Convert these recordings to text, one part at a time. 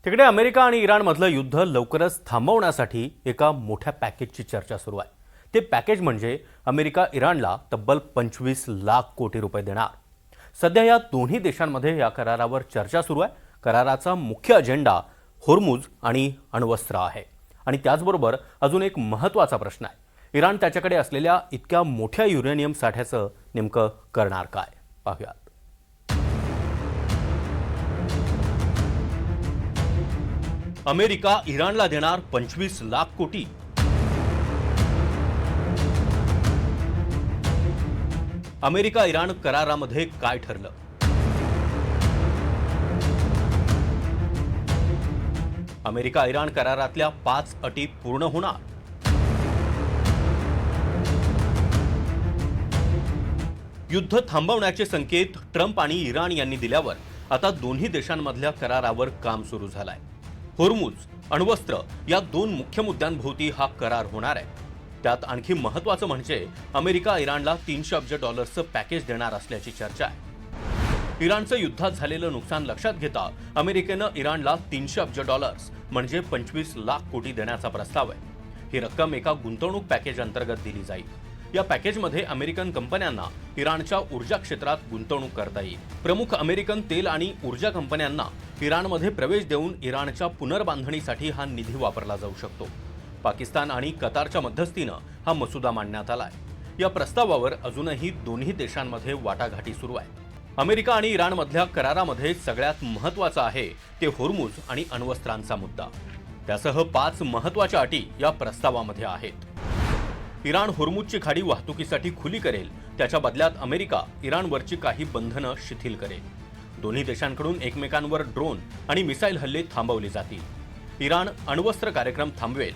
तिकडे अमेरिका आणि इराणमधलं युद्ध लवकरच थांबवण्यासाठी एका मोठ्या पॅकेजची चर्चा सुरू आहे। ते पॅकेज म्हणजे अमेरिका इराणला तब्बल 25 लाख कोटी रुपये देणार। सध्या या दोन्ही देशांमध्ये या करारावर चर्चा सुरू आहे। कराराचा मुख्य अजेंडा होर्मुझ आणि अण्वस्त्र आहे आणि त्याचबरोबर अजून एक महत्त्वाचा प्रश्न आहे, इराण त्याच्याकडे असलेल्या इतक्या मोठ्या युरेनियम साठ्याचं नेमकं करणार काय? पाहूयात। अमेरिका इराणला देणार 25 लाख कोटी। अमेरिका इराण करारामध्ये काय ठरलं? अमेरिका इराण करारातल्या 5 अटी पूर्ण होणार? युद्ध थांबवण्याचे संकेत ट्रम्प आणि इराण यांनी दिल्यावर आता दोन्ही देशांमधल्या करारावर काम सुरू झालंय। होर्मुझ, अण्वस्त्र या दोन मुख्य मुद्द्यांभोवती हा करार होणार आहे। त्यात आणखी महत्त्वाचं म्हणजे अमेरिका इराणला $300 अब्ज पॅकेज देणार असल्याची चर्चा आहे। इराणचं युद्धात झालेलं नुकसान लक्षात घेता अमेरिकेनं इराणला $300 अब्ज म्हणजे 25 लाख कोटी देण्याचा प्रस्ताव आहे। ही रक्कम एका गुंतवणूक पॅकेज अंतर्गत दिली जाईल। या पॅकेजमध्ये अमेरिकन कंपन्यांना इराणच्या ऊर्जा क्षेत्रात गुंतवणूक करता येईल। प्रमुख अमेरिकन तेल आणि ऊर्जा कंपन्यांना इराणमध्ये प्रवेश देऊन इराणच्या पुनर्बांधणीसाठी हा निधी वापरला जाऊ शकतो। पाकिस्तान आणि कतारच्या मध्यस्थीनं हा मसुदा मांडण्यात आलाय। या प्रस्तावावर अजूनही दोन्ही देशांमध्ये वाटाघाटी सुरू आहे। अमेरिका आणि इराणमधल्या करारामध्ये सगळ्यात महत्त्वाचा आहे ते होर्मुझ आणि अण्वस्त्रांचा मुद्दा। त्यासह 5 महत्त्वाच्या अटी या प्रस्तावामध्ये आहेत। इराण होर्मुझची खाडी वाहतुकीसाठी खुली करेल, त्याच्या बदल्यात अमेरिका इराणवरची काही बंधनं शिथिल करेल। दोन्ही देशांकडून एकमेकांवर ड्रोन आणि मिसाईल हल्ले थांबवले जातील। इराण अण्वस्त्र कार्यक्रम थांबवेल।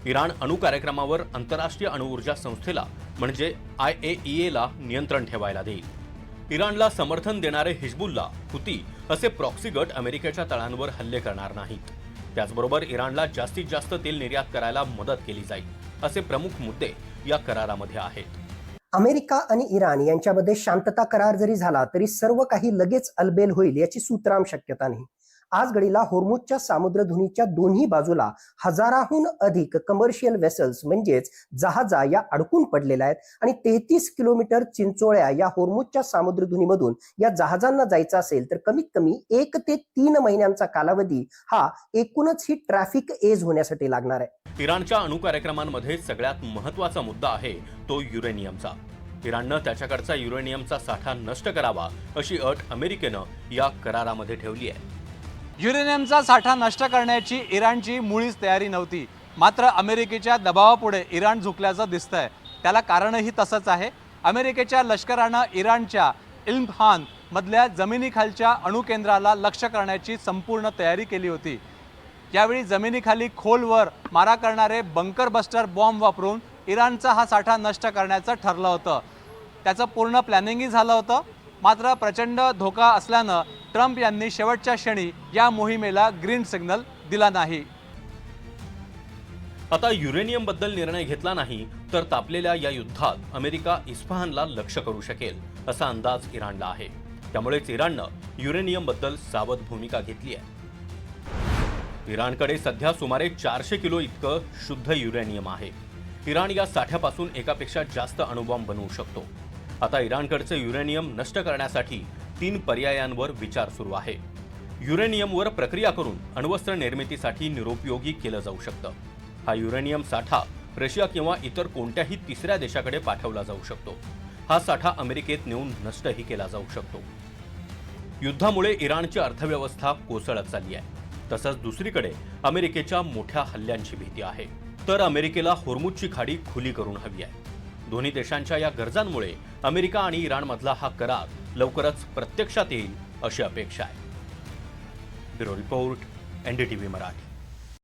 इराण अणु कार्यक्रमावर आंतरराष्ट्रीय अणुऊर्जा संस्थेला म्हणजे IAEA ला नियंत्रण ठेवायला देईल। इराणला समर्थन देणारे हिजबुल्ला, हुती असे प्रॉक्सी गट अमेरिकेच्या तळांवर हल्ले करणार नाहीत। त्याचबरोबर इराणला जास्तीत जास्त तेल निर्यात करायला मदत केली जाईल, असे प्रमुख मुद्दे या करारामध्ये आहेत। अमेरिका आणि इराण यांच्यामध्ये शांतता करार जरी झाला तरी सर्व काही लगेच अलबेल होईल याची सुतराम शक्यता नाही। आज घडीला होर्मुझच्या सामुद्रधुनीच्या दोन्ही बाजूला हजाराहून अधिक कमर्शियल वेसल्स म्हणजेच जहाजा या अडकून पडलेल्या आहेत आणि 33 किलोमीटर चिंचोळ्या या होर्मुझच्या सामुद्रधुनीमधून या जहाजांना जायचं असेल तर कमीत कमी 1 ते 3 महिन्यांचा कालावधी हा एकूणच ही ट्रॅफिक एज होण्यासाठी लागणार आहे। इराणच्या अणु कार्यक्रमांमध्ये सगळ्यात महत्त्वाचा मुद्दा आहे तो युरेनियमचा। इराणनं त्याच्याकडचा युरेनियमचा साठा नष्ट करावा अशी अट अमेरिकेनं या करारामध्ये ठेवली आहे। युरेनियमचा साठा नष्ट करण्याची इराणची मुळीच तयारी नव्हती, मात्र अमेरिकेच्या दबावापुढे इराण झुकल्याचं दिसतंय। त्याला कारणही तसंच आहे। अमेरिकेच्या लष्करानं इराणच्या इल्फहान मधल्या जमिनीखालच्या अणुकेंद्राला लक्ष्य करण्याची संपूर्ण तयारी केली होती। यावेळी जमिनीखाली खोलवर मारा करणारे बंकर बस्टर बॉम्ब वापरून इराणचा हा साठा नष्ट करण्याचं ठरलं होतं। त्याचं पूर्ण प्लॅनिंगही झालं होतं, मात्र प्रचंड धोका असल्यानं ट्रम्प यांनी शेवटच्या क्षणी या मोहिमेला ग्रीन सिग्नल दिला नाही। आता युरेनियम बद्दल निर्णय घेतला नाही तर तापलेल्या या युद्धात अमेरिका इस्फहानला लक्ष्य करू शकेल असा अंदाज इराणला आहे। त्यामुळेच इराणनं युरेनियम बद्दल सावध भूमिका घेतली आहे। इराणकडे सध्या सुमारे 400 किलो इतकं शुद्ध युरेनियम आहे। इराण या साठ्यापासून एकापेक्षा जास्त अणुबॉम्ब बनवू शकतो। आता इराणकडचे युरेनियम नष्ट करण्यासाठी 3 पर्यायांवर विचार सुरू आहे। युरेनियमवर प्रक्रिया करून अण्वस्त्र निर्मितीसाठी निरुपयोगी केलं जाऊ शकतं। हा युरेनियम साठा रशिया किंवा इतर कोणत्याही तिसऱ्या देशाकडे पाठवला जाऊ शकतो। हा साठा अमेरिकेत नेऊन नष्टही केला जाऊ शकतो। युद्धामुळे इराणची अर्थव्यवस्था कोसळत चालली आहे। तसंच दुसरीकडे अमेरिकेच्या मोठ्या हल्ल्यांची भीती आहे। तर अमेरिकेला होर्मुझची खाडी खुली करून हवी आहे। दोन्ही देशांच्या या गरजांमुळे अमेरिका आणि इराणमधला हा करार लवकरच प्रत्यक्षात येईल अशी अपेक्षा आहे। Bureau report, NDTV Marathi.